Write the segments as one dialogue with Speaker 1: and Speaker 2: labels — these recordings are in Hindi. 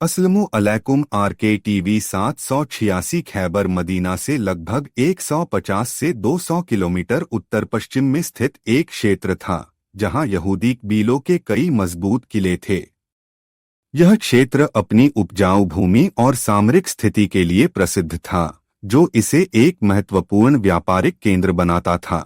Speaker 1: अस्सलामु अलैकुम। RKTV 786 खैबर मदीना से लगभग 150 से 200 किलोमीटर उत्तर पश्चिम में स्थित एक क्षेत्र था जहां यहूदी कबीलों के कई मजबूत किले थे। यह क्षेत्र अपनी उपजाऊ भूमि और सामरिक स्थिति के लिए प्रसिद्ध था, जो इसे एक महत्वपूर्ण व्यापारिक केंद्र बनाता था।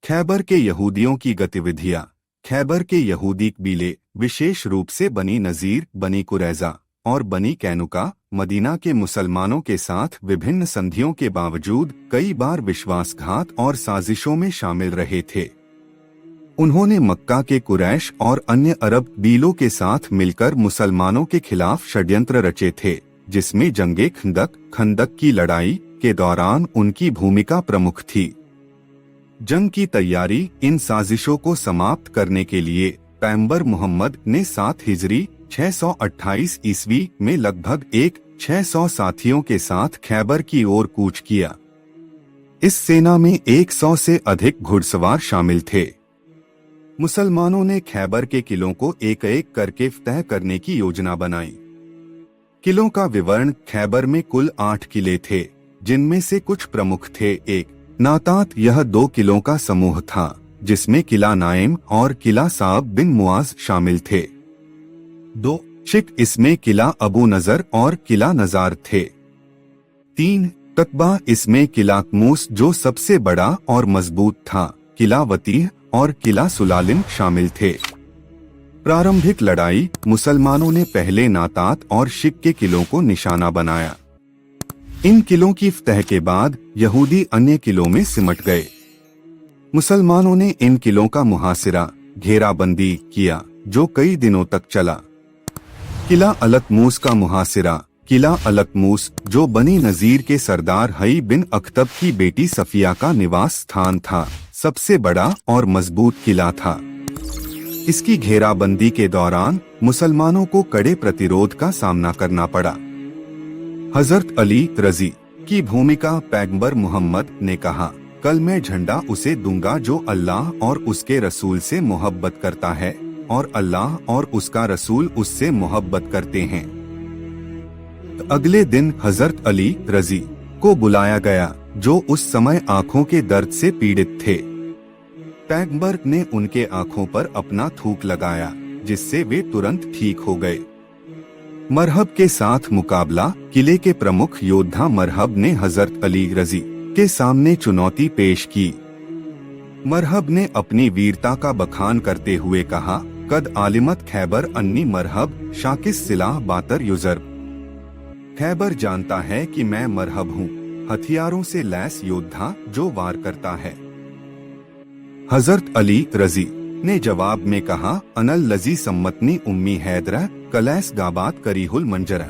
Speaker 1: खैबर के यहूदियों की गतिविधियां। खैबर के यहूदी कबीले, विशेष रूप से बनी नज़ीर, बनी कुरैज़ा और बनी कैनुका, मदीना के मुसलमानों के साथ विभिन्न संधियों के बावजूद कई बार विश्वासघात और साजिशों में शामिल रहे थे। उन्होंने मक्का के कुरैश और अन्य अरब कबीलों के साथ मिलकर मुसलमानों के खिलाफ षड्यंत्र रचे थे, जिसमें जंगे खंदक की लड़ाई के दौरान उनकी भूमिका प्रमुख थी। जंग की तैयारी। इन साजिशों को समाप्त करने के लिए पैगंबर मोहम्मद ने 7 हिजरी 628 ईस्वी में लगभग 600 साथियों के साथ खैबर की ओर कूच किया। इस सेना में 100 से अधिक घुड़सवार शामिल थे। मुसलमानों ने खैबर के किलों को एक एक करके फतह करने की योजना बनाई। किलों का विवरण। खैबर में कुल 8 किले थे, जिनमें से कुछ प्रमुख थे। 1 नातात, यह 2 किलों का समूह था, जिसमें किला नाइम और किला साब बिन मुआज शामिल थे। 2 शिक, इसमें किला अबू नजर और किला नजार थे। 3 तकबा, इसमें किला कमूस, जो सबसे बड़ा और मजबूत था, किला वतीह और किला सुलालिम शामिल थे। प्रारंभिक लड़ाई। मुसलमानों ने पहले नातात और शिक के किलों को निशाना बनाया। इन किलों की फतह के बाद यहूदी अन्य किलों में सिमट गए। मुसलमानों ने इन किलों का मुहासिरा, घेराबंदी किया, जो कई दिनों तक चला। किला अलकमूस का मुहासिरा। किला अलकमूस, जो बनी नज़ीर के सरदार हई बिन अख्तब की बेटी सफिया का निवास स्थान था, सबसे बड़ा और मजबूत किला था। इसकी घेराबंदी के दौरान मुसलमानों को कड़े प्रतिरोध का सामना करना पड़ा। हजरत अली रजी की भूमिका। पैगंबर मोहम्मद ने कहा, कल मैं झंडा उसे दूंगा जो अल्लाह और उसके रसूल से मोहब्बत करता है, और अल्लाह और उसका रसूल उससे मोहब्बत करते हैं। अगले दिन हजरत अली रजी को बुलाया गया, जो उस समय आंखों के दर्द से पीड़ित थे। पैगंबर ने उनके आंखों पर अपना थूक लगाया, जिससे वे तुरंत ठीक हो गए। मरहब के साथ मुकाबला। किले के प्रमुख योद्धा मरहब ने हजरत अली रजी के सामने चुनौती पेश की। मरहब ने अपनी वीरता का बखान करते हुए कहा, कद आलिमत खैबर अन्नी मरहब शाकिस सिलाह बातर युजर। खैबर जानता है कि मैं मरहब हूँ, हथियारों से लैस योद्धा जो वार करता है। हजरत अली रजी ने जवाब में कहा, अनल लजी सम्मतनी उम्मी हैदरा कलैस गाबात करीहुल मंजरा।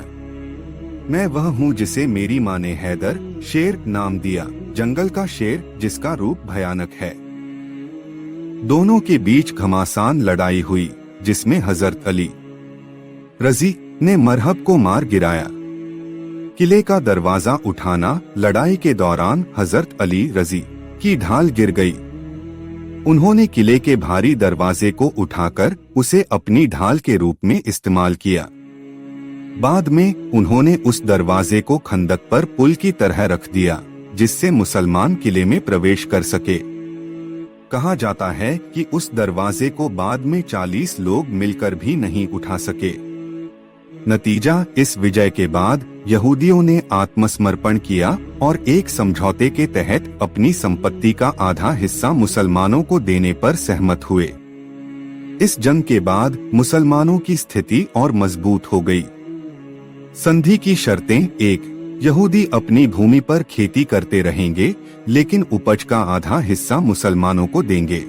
Speaker 1: मैं वह हूँ जिसे मेरी माँ ने हैदर शेर नाम दिया, जंगल का शेर जिसका रूप भयानक है। दोनों के बीच घमासान लड़ाई हुई, जिसमें हजरत अली रजी ने मरहब को मार गिराया। किले का दरवाजा उठाना। लड़ाई के दौरान हजरत अली रजी की ढाल गिर गई। उन्होंने किले के भारी दरवाजे को उठाकर उसे अपनी ढाल के रूप में इस्तेमाल किया। बाद में उन्होंने उस दरवाजे को खंदक पर पुल की तरह रख दिया, जिससे मुसलमान किले में प्रवेश कर सके। कहा जाता है कि उस दरवाजे को बाद में 40 लोग मिलकर भी नहीं उठा सके। नतीजा। इस विजय के बाद यहूदियों ने आत्मसमर्पण किया और एक समझौते के तहत अपनी संपत्ति का आधा हिस्सा मुसलमानों को देने पर सहमत हुए। इस जंग के बाद मुसलमानों की स्थिति और मजबूत हो गई। संधि की शर्तें। 1 यहूदी अपनी भूमि पर खेती करते रहेंगे, लेकिन उपज का आधा हिस्सा मुसलमानों को देंगे।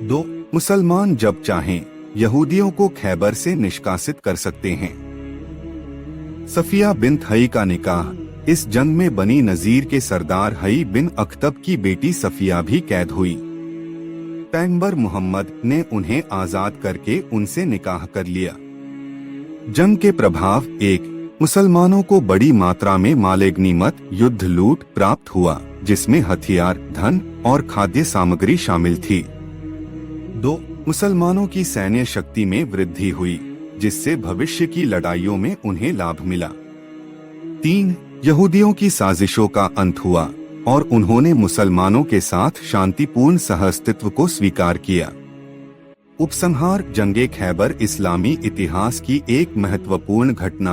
Speaker 1: 2 मुसलमान जब चाहें यहूदियों को खैबर से निष्कासित कर सकते हैं। सफिया बिन हई का निकाह। इस जंग में बनी नज़ीर के सरदार हई बिन अख्तब की बेटी सफिया भी कैद हुई। पैगंबर मोहम्मद ने उन्हें आजाद करके उनसे निकाह कर लिया। जंग के प्रभाव। 1 मुसलमानों को बड़ी मात्रा में माल-ए-गनीमत, युद्ध लूट प्राप्त हुआ, जिसमें हथियार, धन और खाद्य सामग्री शामिल थी। 2 मुसलमानों की सैन्य शक्ति में वृद्धि हुई, जिससे भविष्य की लड़ाइयों में उन्हें लाभ मिला। 3. यहूदियों की साजिशों का अंत हुआ और उन्होंने मुसलमानों के साथ शांतिपूर्ण सहअस्तित्व को स्वीकार किया। उपसंहार: जंगे खैबर इस्लामी इतिहास की एक महत्वपूर्ण घटना